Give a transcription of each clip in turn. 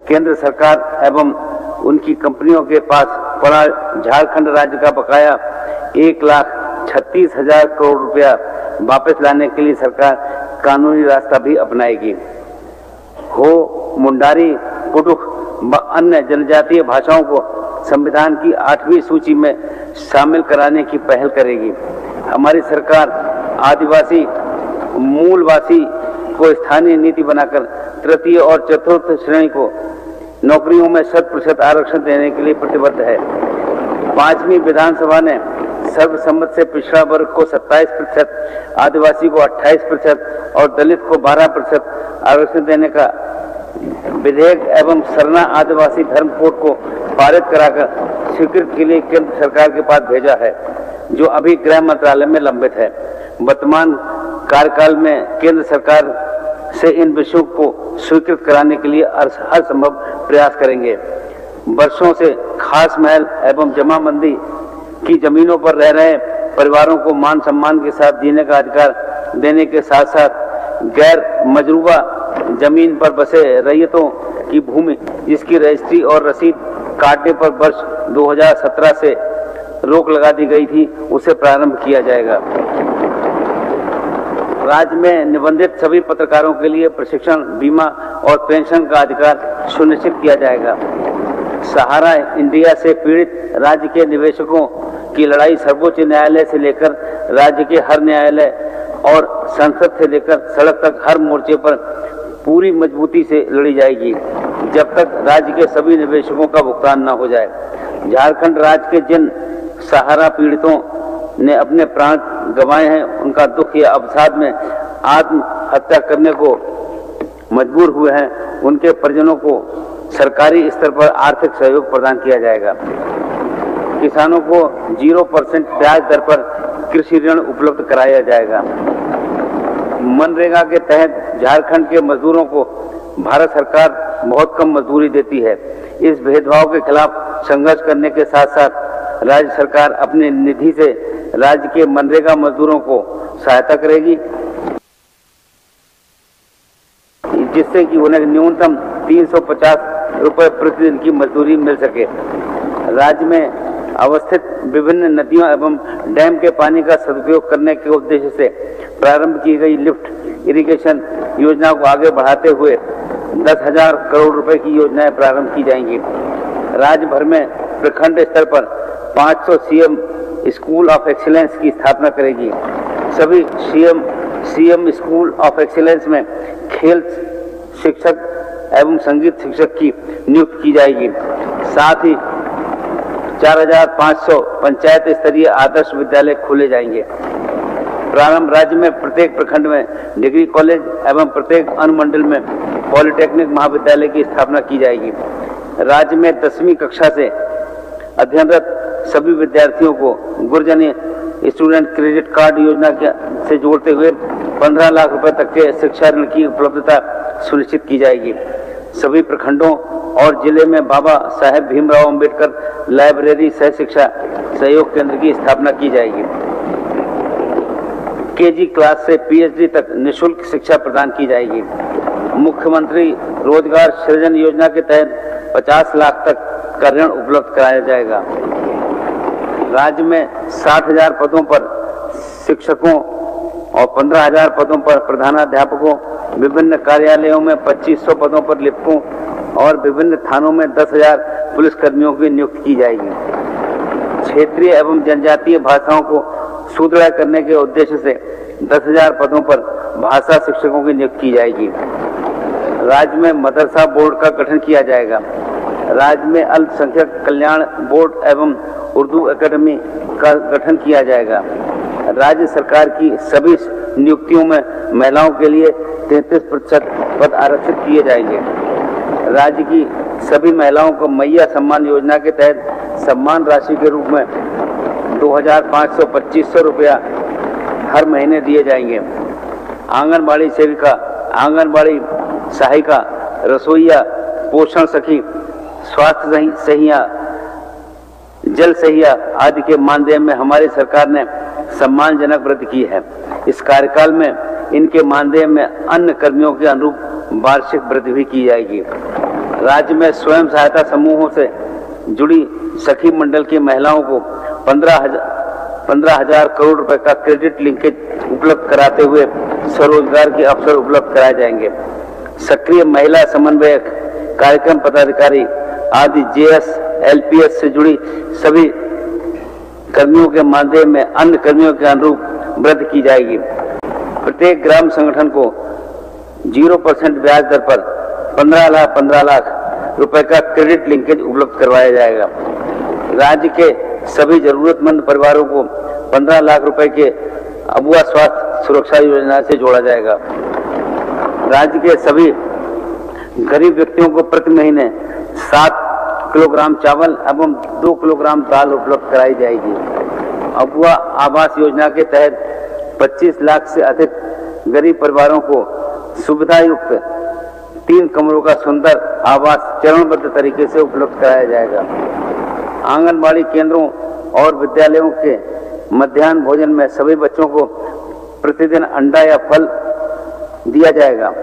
केंद्र सरकार एवं उनकी कंपनियों के पास पड़ा झारखंड राज्य का बकाया 1,36,000 करोड़ रुपया वापस लाने के लिए सरकार कानूनी रास्ता भी अपनाएगी। हो, मुंडारी, कुडुख व अन्य जनजातीय भाषाओं को संविधान की 8वीं सूची में शामिल कराने की पहल करेगी। हमारी सरकार आदिवासी मूलवासी को स्थानीय नीति बनाकर तृतीय और चतुर्थ श्रेणी को नौकरियों में 100% आरक्षण देने के लिए प्रतिबद्ध है। 5वीं विधानसभा ने सर्वसम्मत से पिछड़ा वर्ग को 27%, आदिवासी को 28% और दलित को 12% आरक्षण देने का विधेयक एवं सरना आदिवासी धर्म कोड को पारित कराकर स्वीकृति के लिए केंद्र सरकार के पास भेजा है, जो अभी गृह मंत्रालय में लंबित है। वर्तमान कार्यकाल में केंद्र सरकार से इन विषयों को स्वीकृत कराने के लिए हर संभव प्रयास करेंगे। वर्षों से खास महल एवं जमाबंदी की जमीनों पर रह रहे परिवारों को मान सम्मान के साथ जीने का अधिकार देने के साथ साथ गैर मजरूबा जमीन पर बसे रैयतों की भूमि जिसकी रजिस्ट्री और रसीद काटने पर वर्ष 2017 से रोक लगा दी गई थी, उसे प्रारंभ किया जाएगा। राज्य में निबंधित सभी पत्रकारों के लिए प्रशिक्षण, बीमा और पेंशन का अधिकार सुनिश्चित किया जाएगा। सहारा इंडिया से पीड़ित राज्य के निवेशकों की लड़ाई सर्वोच्च न्यायालय से लेकर राज्य के हर न्यायालय और संसद से लेकर सड़क तक हर मोर्चे पर पूरी मजबूती से लड़ी जाएगी, जब तक राज्य के सभी निवेशकों का भुगतान न हो जाए। झारखंड राज्य के जिन सहारा पीड़ितों ने अपने प्राण गंवाए हैं, उनका दुख या अवसाद में आत्महत्या करने को मजबूर हुए हैं, उनके परिजनों को सरकारी स्तर पर आर्थिक सहयोग प्रदान किया जाएगा। किसानों को 0% ब्याज दर पर कृषि ऋण उपलब्ध कराया जाएगा। मनरेगा के तहत झारखंड के मजदूरों को भारत सरकार बहुत कम मजदूरी देती है। इस भेदभाव के खिलाफ संघर्ष करने के साथ साथ राज्य सरकार अपने निधि से राज्य के मनरेगा मजदूरों को सहायता करेगी, जिससे कि उन्हें न्यूनतम 350 रुपए प्रतिदिन की मजदूरी मिल सके। राज्य में अवस्थित विभिन्न नदियों एवं डैम के पानी का सदुपयोग करने के उद्देश्य से प्रारंभ की गई लिफ्ट इरिगेशन योजना को आगे बढ़ाते हुए 10,000 करोड़ रुपए की योजनाएं प्रारंभ की जाएंगी। राज्य भर में प्रखंड स्तर पर 500 सीएम स्कूल ऑफ एक्सीलेंस की स्थापना करेगी। सभी सीएम स्कूल ऑफ एक्सीलेंस में खेल शिक्षक एवं संगीत शिक्षक की नियुक्ति की जाएगी। साथ ही 4,500 पंचायत स्तरीय आदर्श विद्यालय खोले जाएंगे। प्रारंभ राज्य में प्रत्येक प्रखंड में डिग्री कॉलेज एवं प्रत्येक अनुमंडल में पॉलिटेक्निक महाविद्यालय की स्थापना की जाएगी। राज्य में 10वीं कक्षा से अध्ययनरत सभी विद्यार्थियों को गुरजनी स्टूडेंट क्रेडिट कार्ड योजना से जोड़ते हुए 15 लाख रुपए तक के शिक्षा ऋण की उपलब्धता सुनिश्चित की जाएगी। सभी प्रखंडों और जिले में बाबा साहेब भीमराव अंबेडकर लाइब्रेरी सह शिक्षा सहयोग केंद्र की स्थापना की जाएगी। केजी क्लास से पीएचडी तक निःशुल्क शिक्षा प्रदान की जाएगी। मुख्यमंत्री रोजगार सृजन योजना के तहत 50 लाख तक का ऋण उपलब्ध कराया जाएगा। राज्य में 60,000 पदों पर शिक्षकों और 15,000 पदों पर प्रधानाध्यापकों, विभिन्न कार्यालयों में 2,500 पदों पर लिपिकों और विभिन्न थानों में 10,000 पुलिसकर्मियों की नियुक्ति की जाएगी। क्षेत्रीय एवं जनजातीय भाषाओं को सुदृढ़ करने के उद्देश्य से 10,000 पदों पर भाषा शिक्षकों की नियुक्ति की जाएगी। राज्य में मदरसा बोर्ड का गठन किया जाएगा। राज्य में अल्पसंख्यक कल्याण बोर्ड एवं उर्दू एकेडमी का गठन किया जाएगा। राज्य सरकार की सभी नियुक्तियों में महिलाओं के लिए 33% पद आरक्षित किए जाएंगे। राज्य की सभी महिलाओं को मैया सम्मान योजना के तहत सम्मान राशि के रूप में 2,500-2,500 रुपया हर महीने दिए जाएंगे। आंगनबाड़ी सेविका, आंगनबाड़ी सहायिका, रसोईया, पोषण सखी, स्वास्थ्य सहिया, जल सहिया आदि के मानदेय में हमारी सरकार ने सम्मानजनक वृद्धि की है। इस कार्यकाल में इनके मानदेय में अन्य कर्मियों के अनुरूप वार्षिक वृद्धि भी की जाएगी। राज्य में स्वयं सहायता समूहों से जुड़ी सखी मंडल की महिलाओं को 15,000 करोड़ रुपए का क्रेडिट लिंकेज उपलब्ध कराते हुए स्वरोजगार के अवसर उपलब्ध कराए जाएंगे। सक्रिय महिला समन्वयक, कार्यक्रम पदाधिकारी आदि जेएस, एलपीएस से जुड़ी सभी कर्मियों के मानदेय में अन्य कर्मियों के अनुरूप वृद्धि की जाएगी। प्रत्येक ग्राम संगठन को 0% ब्याज दर पर 15 लाख रुपए का क्रेडिट लिंकेज उपलब्ध करवाया जाएगा। राज्य के सभी जरूरतमंद परिवारों को 15 लाख रुपए के अबुआ स्वास्थ्य सुरक्षा योजना से जोड़ा जाएगा। राज्य के सभी गरीब व्यक्तियों को प्रति महीने 7 किलोग्राम चावल एवं 2 किलोग्राम दाल उपलब्ध कराई जाएगी। अबुआ आवास योजना के तहत 25 लाख से अधिक गरीब परिवारों को सुविधा युक्त 3 कमरों का सुंदर आवास चरणबद्ध तरीके से उपलब्ध कराया जाएगा। आंगनबाड़ी केंद्रों और विद्यालयों के मध्याह्न भोजन में सभी बच्चों को प्रतिदिन अंडा या फल दिया जाएगा।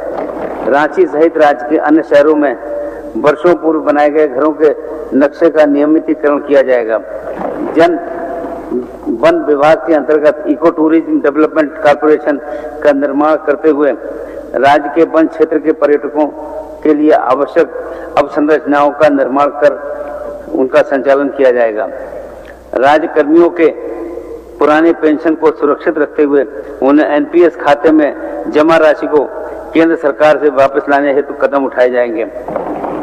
रांची सहित राज्य के अन्य शहरों में वर्षों पूर्व बनाए गए घरों के नक्शे का नियमितीकरण किया जाएगा। वन विभाग के अंतर्गत इको टूरिज्म डेवलपमेंट कॉर्पोरेशन का निर्माण करते हुए राज्य के वन क्षेत्र के पर्यटकों के लिए आवश्यक अवसंरचनाओं का निर्माण कर उनका संचालन किया जाएगा। राज्य कर्मियों के पुराने पेंशन को सुरक्षित रखते हुए उन्हें एनपीएस खाते में जमा राशि को केंद्र सरकार से वापस लाने हेतु कदम उठाए जाएंगे।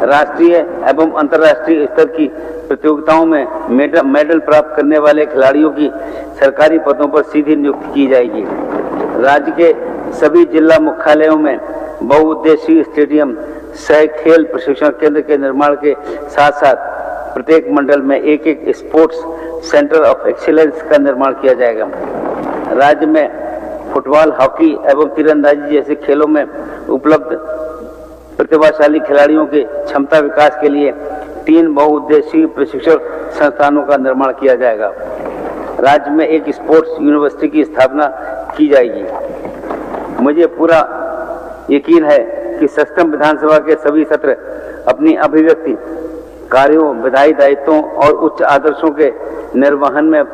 राष्ट्रीय एवं अंतर्राष्ट्रीय स्तर की प्रतियोगिताओं में मेडल प्राप्त करने वाले खिलाड़ियों की सरकारी पदों पर सीधी नियुक्ति की जाएगी। राज्य के सभी जिला मुख्यालयों में बहुउद्देशीय स्टेडियम सह खेल प्रशिक्षण केंद्र के निर्माण के साथ साथ प्रत्येक मंडल में एक स्पोर्ट्स सेंटर ऑफ एक्सीलेंस का निर्माण किया जाएगा। राज्य में फुटबॉल, हॉकी एवं तीरंदाजी जैसे खेलों में उपलब्ध प्रतिभाशाली खिलाड़ियों के क्षमता विकास के लिए 3 बहुउद्देशीय प्रशिक्षण संस्थानों का निर्माण किया जाएगा। राज्य में एक स्पोर्ट्स यूनिवर्सिटी की स्थापना की जाएगी। मुझे पूरा यकीन है कि सक्षम विधानसभा के सभी सत्र अपनी अभिव्यक्ति, कार्यों, विधायी दायित्वों और उच्च आदर्शों के निर्वहन में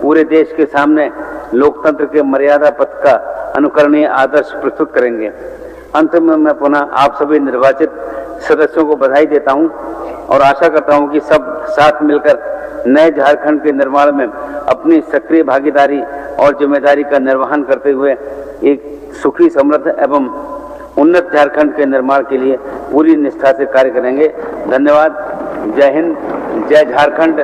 पूरे देश के सामने लोकतंत्र के मर्यादा पथ का अनुकरणीय आदर्श प्रस्तुत करेंगे। अंत में मैं पुनः आप सभी निर्वाचित सदस्यों को बधाई देता हूं और आशा करता हूं कि सब साथ मिलकर नए झारखंड के निर्माण में अपनी सक्रिय भागीदारी और जिम्मेदारी का निर्वहन करते हुए एक सुखी, समृद्ध एवं उन्नत झारखंड के निर्माण के लिए पूरी निष्ठा से कार्य करेंगे। धन्यवाद। जय हिंद, जय झारखंड।